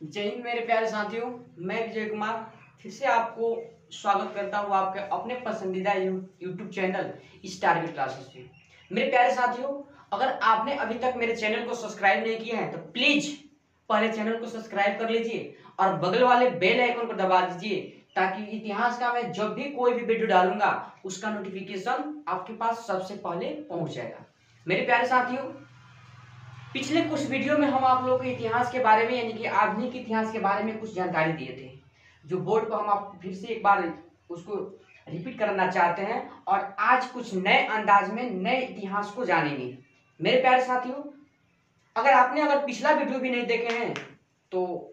जय हिंद मेरे प्यारे साथियों। मैं विजय कुमार फिर से आपको स्वागत करता हूँ आपके अपने पसंदीदा यूट्यूब चैनल स्टारविट क्लासेस पे। मेरे प्यारे साथियों, अगर आपने अभी तक मेरे चैनल को सब्सक्राइब नहीं किया है तो प्लीज पहले चैनल को सब्सक्राइब कर लीजिए और बगल वाले बेल आइकन को दबा दीजिए ताकि इतिहास का मैं जब भी कोई भी वीडियो डालूंगा उसका नोटिफिकेशन आपके पास सबसे पहले पहुंच जाएगा। मेरे प्यारे साथियों, पिछले कुछ वीडियो में हम आप लोगों के इतिहास के बारे में यानी कि आधुनिक इतिहास के बारे में कुछ जानकारी दिए थे, जो बोर्ड पर हम आपको फिर से एक बार उसको रिपीट करना चाहते हैं और आज कुछ नए अंदाज में नए इतिहास को जानेंगे। मेरे प्यारे साथियों, अगर पिछला वीडियो भी नहीं देखे हैं तो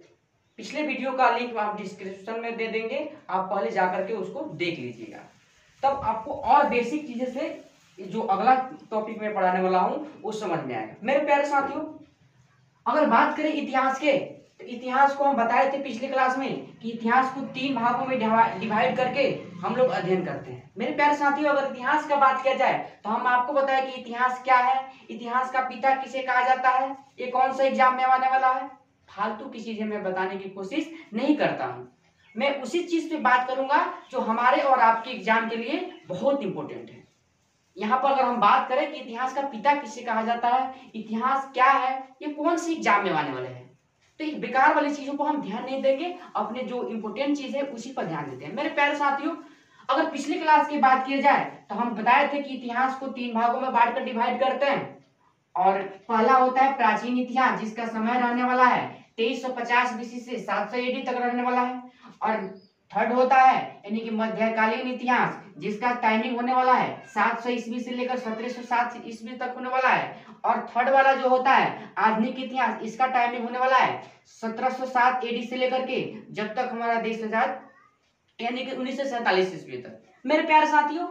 पिछले वीडियो का लिंक हम डिस्क्रिप्शन में दे देंगे, आप पहले जाकर के उसको देख लीजिएगा, तब आपको और बेसिक चीजें से जो अगला टॉपिक में पढ़ाने वाला हूं वो समझ में आएगा। मेरे प्यारे साथियों, अगर बात करें इतिहास के, तो इतिहास को हम बताए थे पिछले क्लास में कि इतिहास को 3 भागों में डिवाइड करके हम लोग अध्ययन करते हैं। मेरे प्यारे साथियों, अगर इतिहास का बात किया जाए तो हम आपको बताएं कि इतिहास क्या है, इतिहास का पिता किसे कहा जाता है, ये कौन सा एग्जाम में आने वाला है। फालतू की चीजें मैं बताने की कोशिश नहीं करता हूँ, मैं उसी चीज पे बात करूंगा जो हमारे और आपके एग्जाम के लिए बहुत इंपॉर्टेंट है। यहाँ पर अगर हम बात करें कि इतिहास का पिता किसे कहा जाता है, इतिहास क्या है, ये कौन सी एग्जाम में आने वाले हैं, तो ये बेकार वाली चीजों को हम ध्यान नहीं देंगे, अपने जो इंपॉर्टेंट चीज है उसी पर ध्यान देते हैं। मेरे प्यारे साथियों, अगर पिछली क्लास की बात की जाए तो हम बताए थे कि इतिहास को 3 भागों में बांटकर डिवाइड करते हैं और पहला होता है प्राचीन इतिहास, जिसका समय रहने वाला है 2350 बीसी से 700 एडी तक रहने वाला है। और थर्ड होता है यानी कि मध्यकालीन इतिहास, जिसका टाइमिंग होने वाला है 700 ईस्वी से लेकर 1707 ईस्वी तक होने वाला है। और थर्ड वाला जो होता है आधुनिक इतिहास, इसका टाइमिंग होने वाला है 1707 एडी से लेकर के जब तक हमारा देश आजाद यानी कि 1947 ईस्वी तक। मेरे प्यारे साथियों,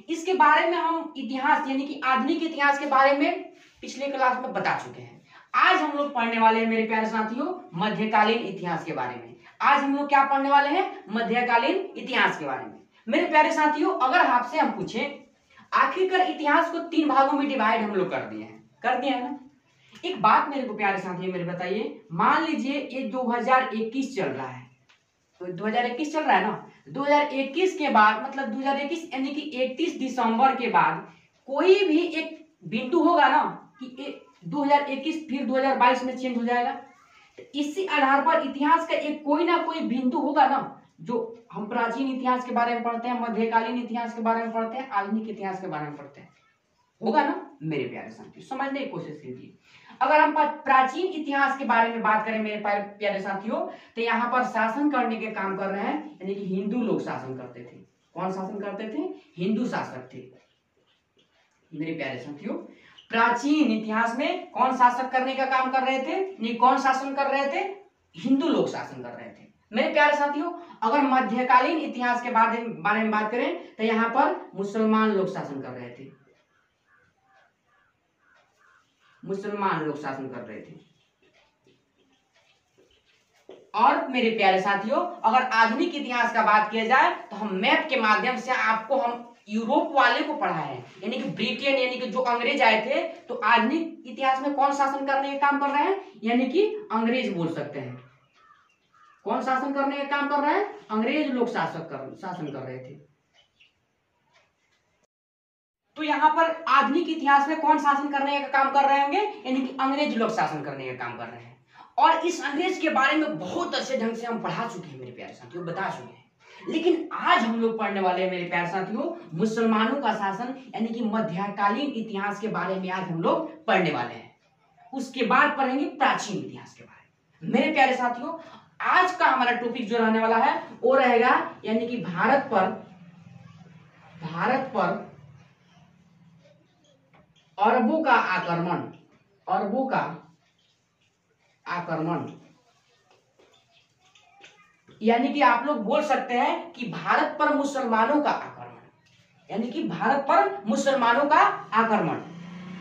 इसके बारे में हम इतिहास यानी कि आधुनिक इतिहास के बारे में पिछले क्लास में बता चुके हैं। आज हम लोग पढ़ने वाले हैं मेरे प्यारे साथियों मध्यकालीन इतिहास के बारे में। आज हम लोग क्या पढ़ने वाले हैं, मध्यकालीन इतिहास के बारे में। मेरे प्यारे साथियों, अगर आपसे हम पूछें आखिरकार इतिहास को 3 भागों में डिवाइड हम लोग कर दिए हैं ना। एक बात मेरे को प्यारे साथियों मेरे बताइए, मान लीजिए ये 2021 चल रहा है, तो 2021 चल रहा है ना, 2021 के बाद मतलब 2021 यानी कि 31 दिसंबर के बाद कोई भी एक बिंदु होगा ना कि 2021 फिर 2022 में चेंज हो जाएगा, तो इसी आधार पर इतिहास का एक कोई ना कोई बिंदु होगा ना, जो हम प्राचीन इतिहास के बारे में पढ़ते हैं, मध्यकालीन इतिहास के बारे में पढ़ते हैं, आधुनिक इतिहास के बारे में पढ़ते हैं, होगा ना। मेरे प्यारे साथियों समझने की कोशिश कीजिए। अगर हम प्राचीन इतिहास के बारे में बात करें मेरे प्यारे साथियों, तो यहाँ पर शासन करने के काम कर रहे हैं यानी कि हिंदू लोग शासन करते थे। कौन शासन करते थे, हिंदू शासक थे। मेरे प्यारे साथियों, प्राचीन इतिहास में कौन शासक करने का काम कर रहे थे, नहीं कौन शासन कर रहे थे, हिंदू लोग शासन कर रहे थे। मेरे प्यारे साथियों, अगर मध्यकालीन इतिहास के बारे में बात करें तो यहाँ पर मुसलमान लोग शासन कर रहे थे, मुसलमान लोग शासन कर रहे थे। और मेरे प्यारे साथियों, अगर आधुनिक इतिहास का बात किया जाए तो हम मैप के माध्यम से आपको हम यूरोप वाले को पढ़ाए हैं, यानी कि ब्रिटेन यानी कि जो अंग्रेज आए थे, तो आधुनिक इतिहास में कौन शासन करने का काम कर रहे हैं, यानी कि अंग्रेज बोल सकते हैं। कौन शासन करने का काम कर रहे हैं, अंग्रेज लोग शासन कर रहे थे। तो यहाँ पर आधुनिक इतिहास में कौन शासन करने का काम कर रहे होंगे, यानी कि अंग्रेज लोग शासन करने का काम कर रहे हैं। और इस अंग्रेज के बारे में बहुत अच्छे ढंग से हम पढ़ा चुके हैं मेरे प्यारे साथियों, बता चुके हैं। लेकिन आज हम लोग पढ़ने वाले हैं मेरे प्यारे साथियों मुसलमानों का शासन यानी कि मध्यकालीन इतिहास के बारे में आज हम लोग पढ़ने वाले हैं। उसके बाद पढ़ेंगे प्राचीन इतिहास के बारे में। मेरे प्यारे साथियों, आज का हमारा टॉपिक जो रहने वाला है वो रहेगा यानी कि भारत पर अरबों का आक्रमण, अरबों का आक्रमण, यानी कि आप लोग बोल सकते हैं कि भारत पर मुसलमानों का आक्रमण, यानी कि भारत पर मुसलमानों का आक्रमण।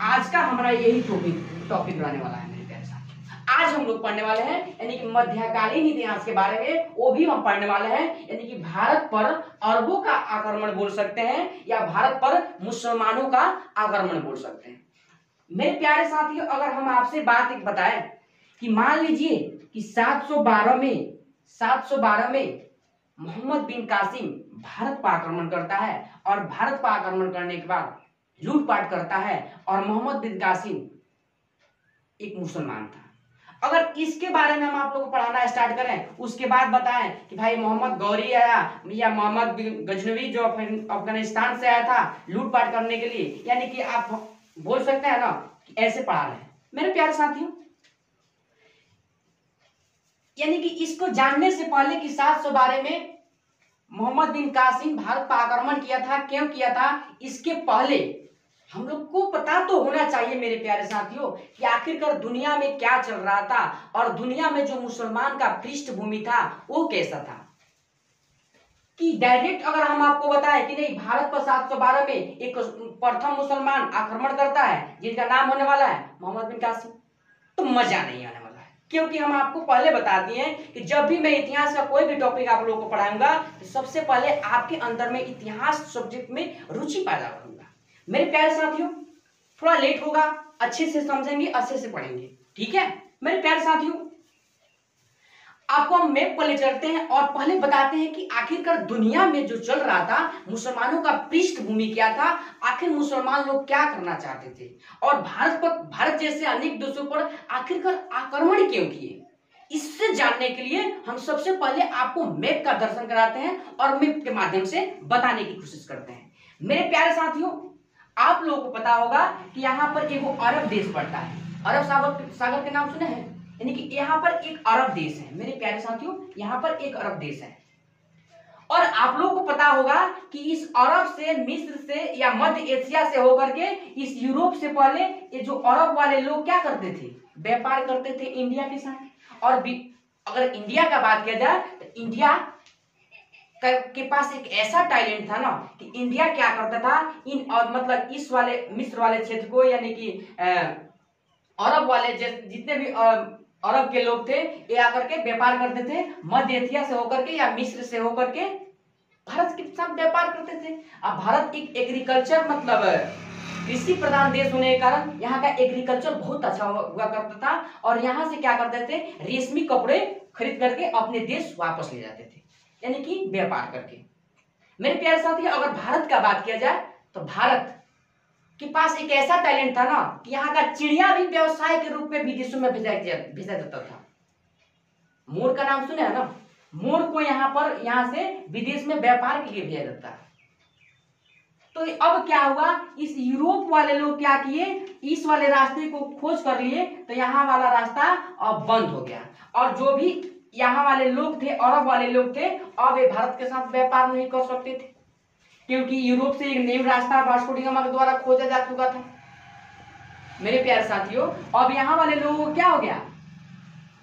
आज का हमारा यही टॉपिक रहने वाला है मेरे प्यारे साथियों। आज हम लोग पढ़ने वाले हैं यानी कि मध्यकालीन इतिहास के बारे में, वो भी हम पढ़ने वाले हैं यानी कि भारत पर अरबों का आक्रमण बोल सकते हैं या भारत पर मुसलमानों का आक्रमण बोल सकते हैं। मेरे प्यारे साथियों, अगर हम आपसे बात एक बताएं कि कि मान लीजिए कि 712 में मोहम्मद बिन कासिम भारत पर आक्रमण करता है और भारत पर आक्रमण करने के बाद लूटपाट करता है और मोहम्मद बिन कासिम एक मुसलमान था। अगर इसके बारे में हम आप लोगों को पढ़ाना स्टार्ट करें, उसके बाद बताएं कि भाई मोहम्मद गौरी आया या मोहम्मद बिन गजनवी जो अफगानिस्तान से आया था लूटपाट करने के लिए, यानी कि आप बोल सकते हैं ना कि ऐसे पढ़ा रहे हैं मेरे प्यारे साथियों। यानी कि इसको जानने से पहले कि 712 में मोहम्मद बिन कासिम भारत पर आक्रमण किया था, क्यों किया था, इसके पहले हम लोग को पता तो होना चाहिए मेरे प्यारे साथियों कि आखिरकार दुनिया में क्या चल रहा था और दुनिया में जो मुसलमान का पृष्ठभूमि था वो कैसा था। कि डायरेक्ट अगर हम आपको बताएं कि नहीं भारत पर 712 में एक प्रथम मुसलमान आक्रमण करता है जिनका नाम होने वाला है मोहम्मद बिन कासिम, तो मजा नहीं आने वाला है। क्योंकि हम आपको पहले बता दिए हैं कि जब भी मैं इतिहास का कोई भी टॉपिक आप लोगों को पढ़ाऊंगा तो सबसे पहले आपके अंदर में इतिहास सब्जेक्ट में रुचि पैदा करूंगा। मेरे प्यारे साथियों थोड़ा लेट होगा, अच्छे से समझेंगे, अच्छे से पढ़ेंगे, ठीक है। मेरे प्यारे साथियों आपको हम मैप पर ले चलते हैं और पहले बताते हैं कि आखिरकार दुनिया में जो चल रहा था मुसलमानों का पृष्ठभूमि क्या था, आखिर मुसलमान लोग क्या करना चाहते थे और भारत जैसे अनेक देशों पर आखिरकार आक्रमण क्यों किए। इससे जानने के लिए हम सबसे पहले आपको मैप का दर्शन कराते हैं और मैप के माध्यम से बताने की कोशिश करते हैं। मेरे प्यारे साथियों आप लोगों को पता होगा कि यहाँ पर एक अरब देश पड़ता है, अरब सागर के नाम सुने हैं, यानी कि यहाँ पर एक अरब देश है। मेरे प्यारे साथियों यहाँ पर एक अरब देश है और आप लोगों को पता होगा कि इस अरब से, मिस्र से या मध्य एशिया से होकर के इस यूरोप से पहले ये जो अरब वाले लोग क्या करते थे, व्यापार करते थे इंडिया के साथ। और अगर इंडिया का बात किया जाए तो इंडिया के पास एक ऐसा टैलेंट था ना कि इंडिया क्या करता था इन और मतलब इस वाले मिस्र वाले क्षेत्र को, यानी कि अरब वाले जितने भी अरब के लोग थे ये आकर के व्यापार करते थे, मध्य एशिया से होकर के या मिस्र से होकर के भारत के साथ व्यापार करते थे। अब भारत एक एग्रीकल्चर मतलब कृषि प्रधान देश होने के कारण यहाँ का एग्रीकल्चर बहुत अच्छा हुआ करता था और यहाँ से क्या करते थे, रेशमी कपड़े खरीद करके अपने देश वापस ले जाते थे, यानी कि व्यापार करके। मेरे प्यारे साथियों अगर भारत का बात किया जाए तो भारत के पास एक ऐसा टैलेंट था ना कि यहाँ का चिड़िया भी व्यवसाय के रूप में विदेशों में भेजा जाता था। मोर का नाम सुने है ना, मोर को यहाँ से विदेश में व्यापार के लिए भेजा जाता है। तो अब क्या हुआ, इस यूरोप वाले लोग क्या किए, इस वाले रास्ते को खोज कर लिए तो यहाँ वाला रास्ता अब बंद हो गया और जो भी यहाँ वाले लोग थे, अरब वाले लोग थे, अब ये भारत के साथ व्यापार नहीं कर सकते थे क्योंकि यूरोप से एक नया रास्ता वास्को डी गामा के द्वारा खोजा जा चुका था। मेरे प्यारे साथियों अब यहाँ वाले लोगों को क्या हो गया,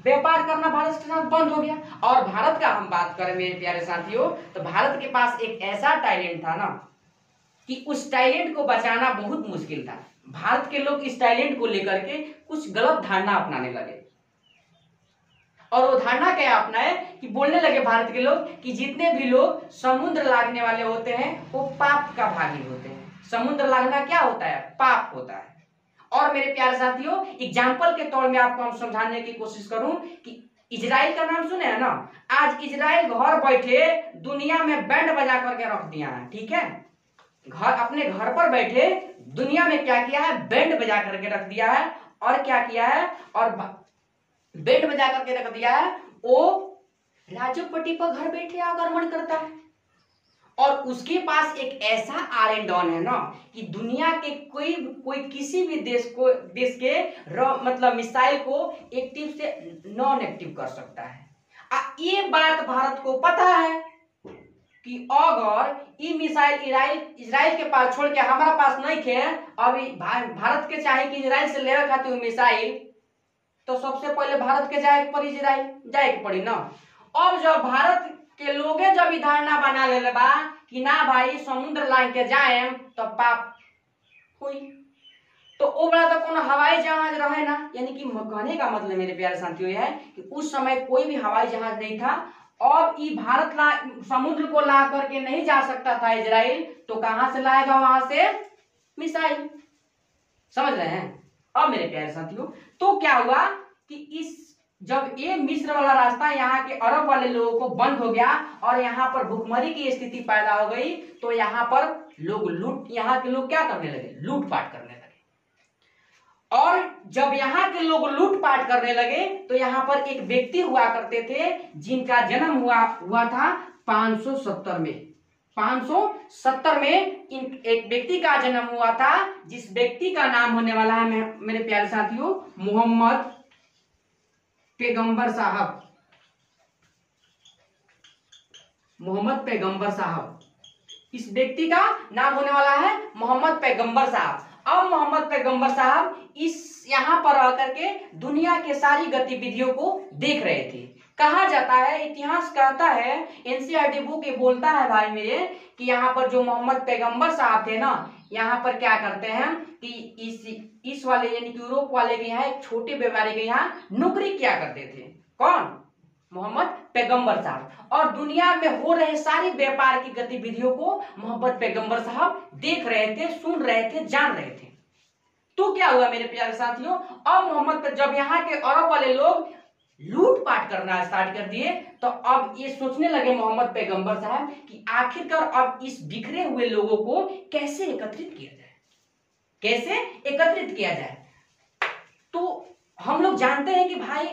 व्यापार करना भारत के साथ बंद हो गया। और भारत का हम बात करें मेरे प्यारे साथियों तो भारत के पास एक ऐसा टैलेंट था ना कि उस टैलेंट को बचाना बहुत मुश्किल था। भारत के लोग इस टैलेंट को लेकर के कुछ गलत धारणा अपनाने लगे और वो धारणा क्या अपनाए कि बोलने लगे भारत के लोग कि जितने भी लोग समुद्र लागने वाले होते हैं वो पाप का भागी होते हैं। समुद्र लागना क्या होता है, पाप होता है। और मेरे प्यारे साथियों एग्जाम्पल के तौर में आपको हम समझाने की कोशिश करूं कि इजराइल का नाम सुने है ना, आज इजराइल घर बैठे दुनिया में बैंड बजा करके रख दिया है, ठीक है। अपने घर पर बैठे दुनिया में क्या किया है, बैंड बजा करके रख दिया है। और क्या किया है, और बैंड बजा करके रख दिया है, वो राजोपट्टी पर घर बैठे आक्रमण करता है। और उसके पास एक ऐसा आयरन डॉन है ना कि दुनिया के कोई किसी भी देश के मतलब मिसाइल को एक्टिव से नॉन एक्टिव कर सकता है। ये बात भारत को पता है कि अगर ये मिसाइल इजराइल के पास छोड़ के हमारा पास नहीं थे, अभी भारत के चाहे कि इजराइल से लेवे खातिर मिसाइल, तो सबसे पहले भारत के जाए के पड़ी ना। अब जब भारत के लोगे जब धारणा बना ले बा कि ना भाई समुद्र लांग के जाए तो पाप हुई, तो ओ बड़ा तो कोनो हवाई जहाज रहे ना, यानी कि कहने का मतलब मेरे प्यारे साथियों यह है कि उस समय कोई भी हवाई जहाज नहीं था। और ये भारत समुद्र को ला करके नहीं जा सकता था इजराइल, तो कहां से लाएगा, वहां से मिसाइल। समझ रहे हैं। अब मेरे प्यारे साथियों तो क्या हुआ कि इस जब ये मिस्र वाला रास्ता यहाँ के अरब वाले लोगों को बंद हो गया और यहाँ पर भुखमरी की स्थिति पैदा हो गई, तो यहाँ पर लोग यहाँ के लोग क्या करने लगे, लूटपाट करने लगे। और जब यहाँ के लोग लूटपाट करने लगे तो यहाँ पर एक व्यक्ति हुआ करते थे जिनका जन्म हुआ था 570 में। 570 में एक व्यक्ति का जन्म हुआ था, जिस व्यक्ति का नाम होने वाला है मेरे प्यारे साथियों मोहम्मद पैगंबर साहब। मोहम्मद पैगंबर साहब, इस व्यक्ति का नाम होने वाला है मोहम्मद पैगंबर साहब। अब मोहम्मद पैगंबर साहब इस यहाँ पर आकर के दुनिया के सारी गतिविधियों को देख रहे थे। कहा जाता है, इतिहास कहता है, एनसीईआरटी बुक ये बोलता है भाई मेरे कि यहाँ पर जो मोहम्मद पैगंबर साहब थे ना, यहाँ पर क्या करते हैं कि इस वाले यानी कि यूरोप वाले के यहाँ एक छोटे व्यापारी के यहाँ नौकरी क्या करते थे। कौन? मोहम्मद पैगंबर साहब। और दुनिया में हो रहे सारी व्यापार की गतिविधियों को मोहम्मद पैगंबर साहब देख रहे थे, सुन रहे थे, जान रहे थे। तो क्या हुआ मेरे प्यारे साथियों, अब जब यहाँ के अरब वाले लोग लूटपाट करना स्टार्ट कर दिए तो अब ये सोचने लगे मोहम्मद पैगंबर साहब कि आखिरकार अब इस बिखरे हुए लोगों को कैसे एकत्रित किया जाए, कैसे एकत्रित किया जाए। तो हम लोग जानते हैं कि भाई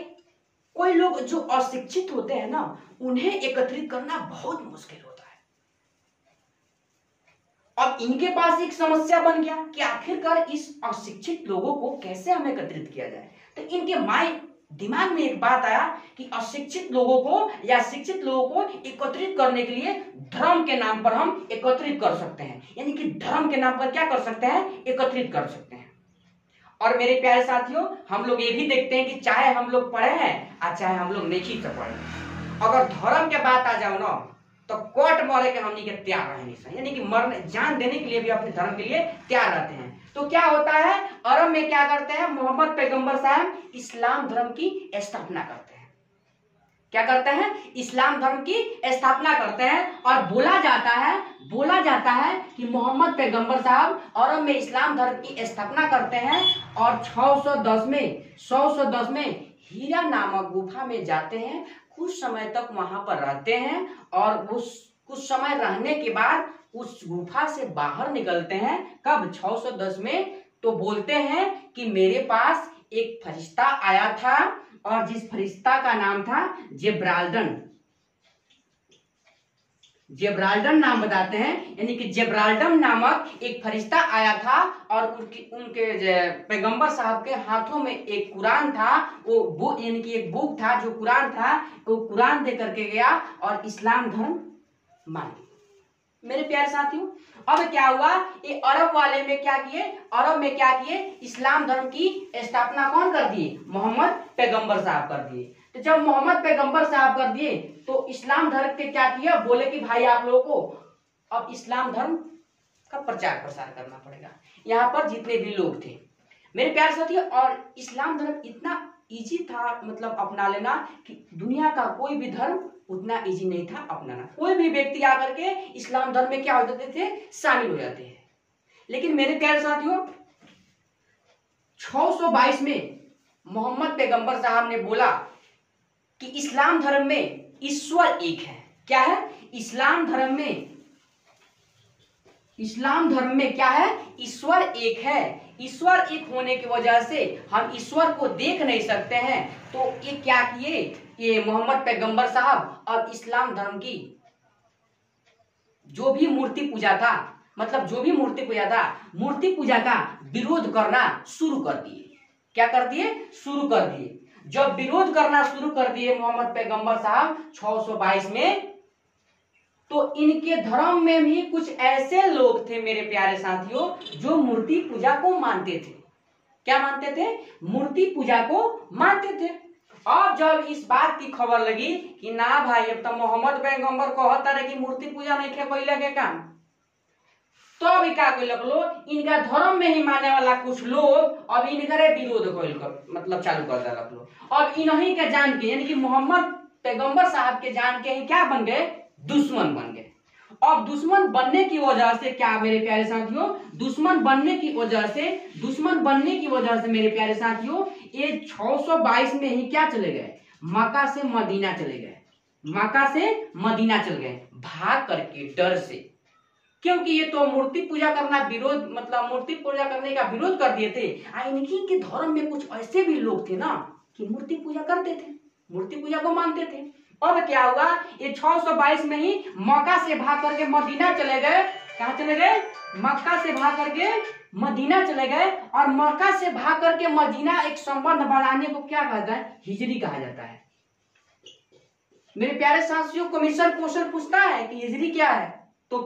कोई लोग जो अशिक्षित होते हैं ना, उन्हें एकत्रित करना बहुत मुश्किल होता है। अब इनके पास एक समस्या बन गया कि आखिरकार इस अशिक्षित लोगों को कैसे हम एकत्रित किया जाए। तो इनके दिमाग में एक बात आया कि अशिक्षित लोगों को या शिक्षित लोगों को एकत्रित करने के लिए धर्म के नाम पर हम एकत्रित कर सकते हैं, यानी कि धर्म के नाम पर क्या कर सकते हैं, एकत्रित कर सकते हैं। और मेरे प्यारे साथियों, हम लोग ये भी देखते हैं कि चाहे हम लोग पढ़े हैं और चाहे हम लोग नहीं पढ़े, अगर धर्म के बात आ जाओ ना तो कोट मरे के हमनी के तैयार रहने, यानी कि मरने जान देने के लिए भी अपने धर्म के लिए तैयार रहते हैं। तो क्या होता है, अरब में क्या करते हैं, मोहम्मद पैगंबर साहब इस्लाम धर्म की स्थापना करते हैं। क्या करते हैं, इस्लाम धर्म की स्थापना करते हैं। और बोला जाता है कि मोहम्मद पैगंबर साहब अरब में इस्लाम धर्म की स्थापना करते हैं और 610 में हीरा नामक गुफा में जाते हैं, कुछ समय तक वहां पर रहते हैं और कुछ समय रहने के बाद उस गुफा से बाहर निकलते हैं। कब? 610 में। तो बोलते हैं कि मेरे पास एक फरिश्ता आया था और जिस फरिश्ता का नाम था जेब्राल्डन नाम बताते हैं, यानी कि जेब्राल्डन नामक एक फरिश्ता आया था और उनके पैगंबर साहब के हाथों में एक कुरान था, वो यानी कि एक बुक था जो कुरान था, वो कुरान दे करके गया और इस्लाम धर्म मान लिया। मेरे प्यारे साथियों, अब क्या हुआ, ये अरब में क्या किए, इस्लाम धर्म की स्थापना कौन कर दिए, मोहम्मद पैगंबर साहब कर दिए। तो जब मोहम्मद पैगंबर साहब कर दिए तो इस्लाम धर्म के क्या किया, बोले कि भाई आप लोगों को अब इस्लाम धर्म का प्रचार प्रसार करना पड़ेगा। यहाँ पर जितने भी लोग थे मेरे प्यारे साथियों, और इस्लाम धर्म इतना इजी था मतलब अपना लेना कि दुनिया का कोई भी धर्म उतना इजी नहीं था अपनाना। कोई भी व्यक्ति आकर के इस्लाम धर्म में क्या हो जाते थे, शामिल हो जाते हैं। लेकिन मेरे प्यारे साथियों 622 में मोहम्मद पैगंबर साहब ने बोला कि इस्लाम धर्म में ईश्वर एक है। क्या है? इस्लाम धर्म में क्या है, ईश्वर एक है। ईश्वर एक होने की वजह से हम ईश्वर को देख नहीं सकते हैं। तो ये क्या किए, ये मोहम्मद पैगंबर साहब अब इस्लाम धर्म की जो भी मूर्ति पूजा था, मूर्ति पूजा का विरोध करना शुरू कर दिए। क्या कर दिए? शुरू कर दिए। जब विरोध करना शुरू कर दिए मोहम्मद पैगंबर साहब 622 में, तो इनके धर्म में भी कुछ ऐसे लोग थे मेरे प्यारे साथियों जो मूर्ति पूजा को मानते थे। क्या मानते थे? मूर्ति पूजा को मानते थे। अब जब इस बात की खबर लगी कि ना भाई अब तो मोहम्मद पैगंबर कहता रहे कि मूर्ति पूजा नहीं खे कोई लगे काम, तो अभी क्या कोई लगलो, इनका धर्म में ही मानने वाला कुछ लोग अब इनकरे विरोध मतलब चालू कर दिया लगलो। अब इन्हीं के जान के, यानी कि मोहम्मद पैगंबर साहब के जान के ही क्या बन गए, दुश्मन बन गए। अब दुश्मन बनने की वजह से क्या मेरे प्यारे साथियों, दुश्मन बनने की वजह से मेरे प्यारे साथियों ये 622 में ही क्या चले गए, मक्का से मदीना चले गए, मक्का से मदीना चले गए भाग करके, डर से। क्योंकि ये तो मूर्ति पूजा करना विरोध, मतलब मूर्ति पूजा करने का विरोध कर दिए थे। इनके धर्म में कुछ ऐसे भी लोग थे ना कि मूर्ति पूजा करते थे, मूर्ति पूजा को मानते थे। अब क्या हुआ, ये 622 में ही मक्का से भाग करके मदीना चले गए। कहाँ चले गए, मक्का से भाग करके मदीना चले गए। और मक्का से भाग करके मदीना एक संबंध बढ़ाने को क्या कहता है, हिजरी कहा जाता है। मेरे प्यारे साथियों, कमीशन क्वेश्चन पूछता है कि हिजरी क्या है, तो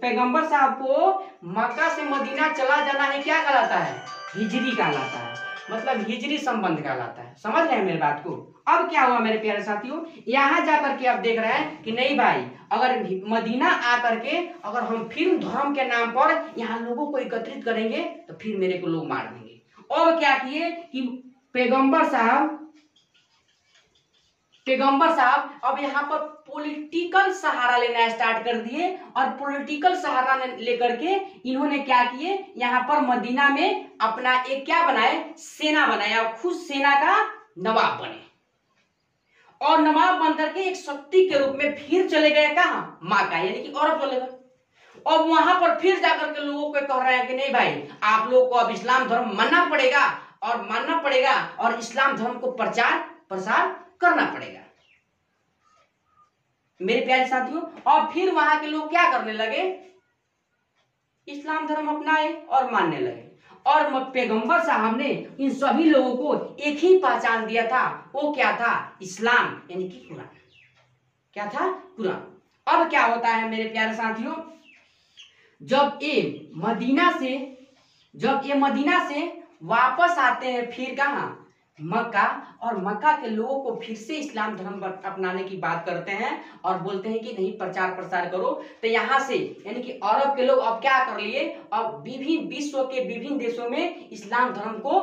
पैगंबर साहब को मक्का से मदीना चला जाना है क्या कहलाता है, हिजरी कहलाता है, मतलब हिजरी संबंध कहलाता है। समझ रहे हैं मेरी बात को। अब क्या हुआ मेरे प्यारे साथियों, यहाँ जाकर के अब देख रहे हैं कि नहीं भाई, अगर मदीना आकर के अगर हम फिर धर्म के नाम पर यहाँ लोगों को एकत्रित करेंगे तो फिर मेरे को लोग मार देंगे। और क्या किए कि पैगंबर साहब अब यहाँ पर पॉलिटिकल सहारा लेना स्टार्ट कर दिए। और पॉलिटिकल सहारा लेकर के इन्होंने क्या किए, यहाँ पर मदीना में अपना एक क्या बनाए, सेना बनाया, खुद सेना का नवाब बने। और नवाब बन करके एक शक्ति के रूप में फिर चले गए कहाँ, मक्का, यानी कि अरब चले गए। और वहां पर फिर जाकर के लोगों को कह रहे हैं कि नहीं भाई, आप लोगों को अब इस्लाम धर्म मानना पड़ेगा और इस्लाम धर्म को प्रचार प्रसार करना पड़ेगा। मेरे प्यारे साथियों, और फिर वहां के लोग क्या करने लगे, इस्लाम धर्म अपनाए और मानने लगे। और पैगंबर साहब ने इन सभी लोगों को एक ही पहचान दिया था, वो क्या था, इस्लाम, यानी कि कुरान। क्या था, कुरान। अब क्या होता है मेरे प्यारे साथियों, जब ये मदीना से वापस आते हैं फिर कहाँ, मक्का, और मक्का के लोगों को फिर से इस्लाम धर्म अपनाने की बात करते हैं और बोलते हैं कि नहीं, प्रचार प्रसार करो। तो यहाँ से यानी कि अरब के लोग अब क्या कर लिए, अब विश्व के विभिन्न देशों में इस्लाम धर्म को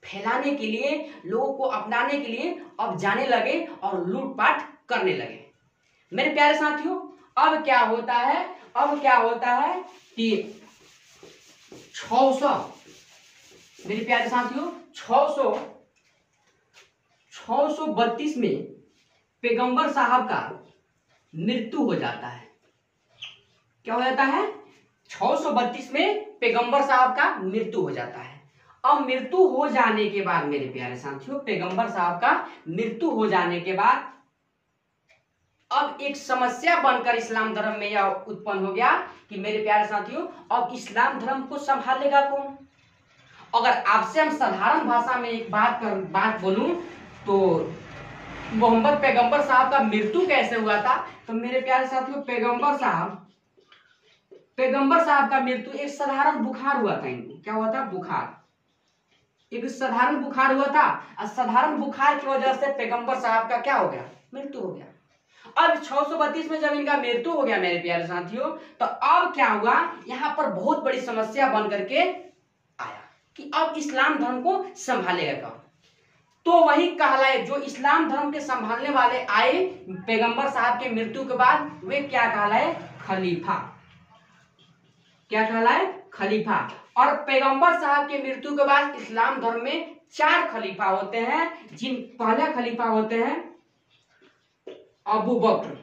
फैलाने के लिए, लोगों को अपनाने के लिए अब जाने लगे और लूटपाट करने लगे। मेरे प्यारे साथियों, अब क्या होता है कि 600, मेरे प्यारे साथियों, 632 में पैगंबर साहब का मृत्यु हो जाता है। क्या हो जाता है, 632 में पैगंबर साहब का मृत्यु हो जाता है। अब मृत्यु हो जाने के बाद मेरे प्यारे साथियों, पैगंबर साहब का मृत्यु हो जाने के बाद अब एक समस्या बनकर इस्लाम धर्म में यह उत्पन्न हो गया कि मेरे प्यारे साथियों, अब इस्लाम धर्म को संभालेगा कौन। अगर आपसे हम साधारण भाषा में एक बात बोलूं तो मोहम्मद पैगंबर साहब का मृत्यु कैसे हुआ था, तो मेरे प्यारे साथियों, पैगंबर साहब का मृत्यु एक साधारण बुखार हुआ था। इनको क्या हुआ था, बुखार, एक साधारण बुखार हुआ था। और साधारण बुखार की वजह से पैगंबर साहब का क्या हो गया, मृत्यु हो गया। अब 632 में जब इनका मृत्यु हो गया मेरे प्यारे साथियों, तो अब क्या हुआ, यहाँ पर बहुत बड़ी समस्या बन करके आया कि अब इस्लाम धर्म को संभालेगा कौन। तो वही कहलाए, जो इस्लाम धर्म के संभालने वाले आए पैगंबर साहब के मृत्यु के बाद, वे क्या कहलाए, खलीफा। क्या कहलाए, खलीफा। और पैगंबर साहब के मृत्यु के बाद इस्लाम धर्म में 4 खलीफा होते हैं। जिन पहला खलीफा होते हैं अबू बकर,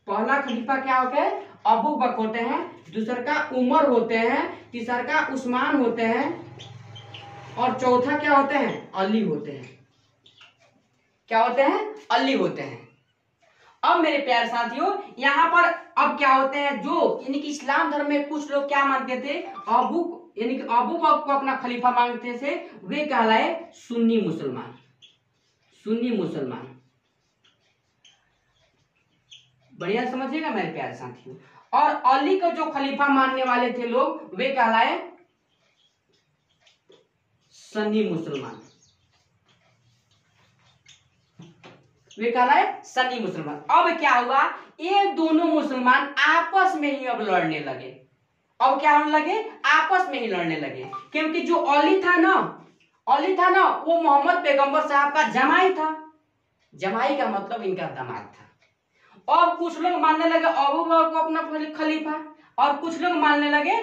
पहला खलीफा क्या होता है, अबू बकर होते हैं। दूसरा का उमर होते हैं। तीसरा का उस्मान होते हैं। और चौथा क्या होते हैं, अली होते हैं। क्या होते हैं, अली होते हैं। अब मेरे प्यारे साथियों, यहाँ पर अब क्या होते हैं, जो यानी कि इस्लाम धर्म में कुछ लोग क्या मानते थे, यानी कि अबू बकर को अपना खलीफा मानते थे, वे कहलाए सुन्नी मुसलमान। सुन्नी मुसलमान, बढ़िया समझिएगा मेरे प्यारे साथियों। और अली को जो खलीफा मानने वाले थे लोग, वे कहलाए सन्नी मुसलमान। वे कहलाए सन्नी मुसलमान। अब क्या हुआ, ये दोनों मुसलमान आपस में ही अब लड़ने लगे। अब क्या होने लगे, आपस में ही लड़ने लगे। क्योंकि जो अली था ना, वो मोहम्मद पैगंबर साहब का जमाई था। जमाई का मतलब इनका दामाद था। और कुछ लोग मानने लगे अबू बकर को अपना खलीफा, और कुछ लोग मानने लगे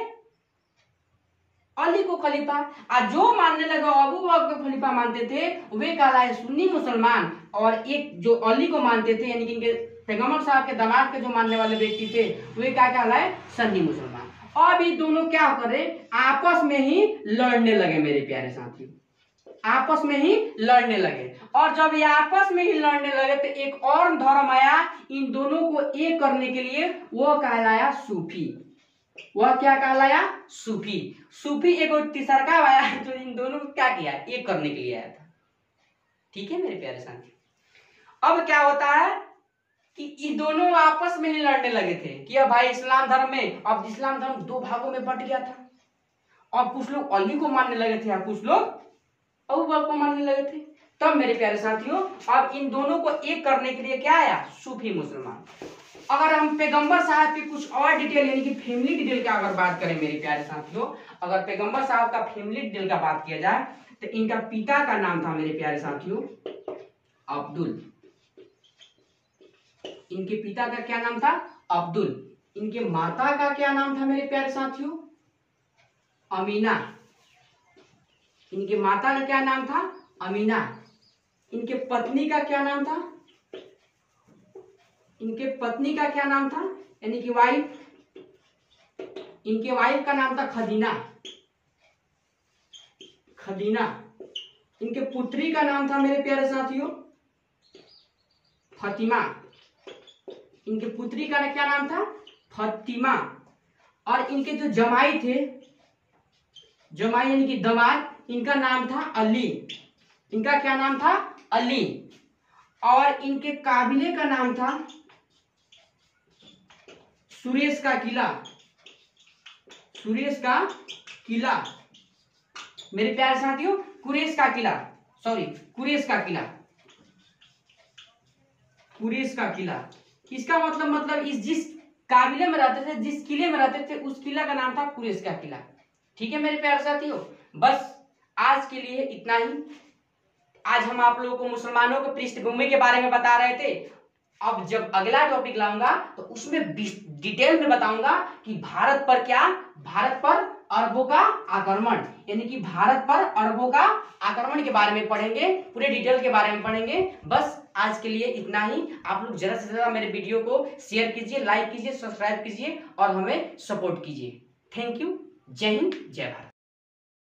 अली को खलीफा। और जो मानने लगे अबू बकर को खलीफा मानते थे वे कहलाए सुन्नी मुसलमान, और एक जो अली को मानते थे यानी कि इनके पैगंबर साहब के दामाद के जो मानने वाले व्यक्ति थे वे क्या कहलाए, सन्नी मुसलमान। अब ये दोनों क्या करे, आपस में ही लड़ने लगे मेरे प्यारे साथियों, आपस में ही लड़ने लगे। और जब ये आपस में ही लड़ने लगे तो एक और धर्म आया इन दोनों को एक करने के लिए, वो कहलाया सूफी। वह क्या कहलाया, सूफी। सूफी एक तीसरा आया जो इन दोनों को क्या किया, एक करने के लिए आया था। ठीक है मेरे प्यारे साथियों, अब क्या होता है कि ये दोनों आपस में ही लड़ने लगे थे कि अब भाई इस्लाम धर्म में, अब इस्लाम धर्म दो भागों में बंट गया था। और कुछ लोग अली को मानने लगे थे और कुछ लोग अबू बकर को मानने लगे थे। तब मेरे प्यारे साथियों अब इन दोनों को एक करने के लिए क्या आया, सूफी मुसलमान। अगर हम पैगंबर साहब की कुछ और डिटेल यानी कि फैमिली डिटेल का अगर बात करें मेरे प्यारे साथियों, अगर पैगंबर साहब का फैमिली डिटेल का बात किया जाए तो इनका पिता का नाम था मेरे प्यारे साथियों अब्दुल। इनके पिता का क्या नाम था, अब्दुल। इनके माता का क्या नाम था मेरे प्यारे साथियों, अमीना। इनके माता का क्या नाम था, अमीना। इनके पत्नी का क्या नाम था, इनके पत्नी का क्या नाम था यानी कि वाइफ, इनके वाइफ का नाम था खदीना, खदीना। इनके पुत्री का नाम था मेरे प्यारे साथियों फातिमा। इनके पुत्री का क्या नाम था, फातिमा। और इनके जो जमाई थे, जमाई यानी कि दामाद, इनका नाम था अली। इनका क्या नाम था, अली। और इनके काबिले का नाम था सुरेश का किला, सुरेश का किला। मेरे प्यारे साथियों कुरेश का किला, सॉरी कुरेश का किला, कुरेश का किला। इसका मतलब इस जिस काबिले में रहते थे, जिस किले में रहते थे, उस किला का नाम था कुरेश का किला। ठीक है मेरे प्यारे साथियों, बस आज के लिए इतना ही। आज हम आप लोगों को मुसलमानों के पृष्ठभूमि के बारे में बता रहे थे। अब जब अगला टॉपिक लाऊंगा तो उसमें डिटेल में बताऊंगा कि भारत पर क्या, भारत पर अरबों का आक्रमण, यानी कि भारत पर अरबों का आक्रमण के बारे में पढ़ेंगे, पूरे डिटेल के बारे में पढ़ेंगे। बस आज के लिए इतना ही। आप लोग ज्यादा से ज्यादा मेरे वीडियो को शेयर कीजिए, लाइक कीजिए, सब्सक्राइब कीजिए और हमें सपोर्ट कीजिए। Thank you. जय हिंद, जय भारत।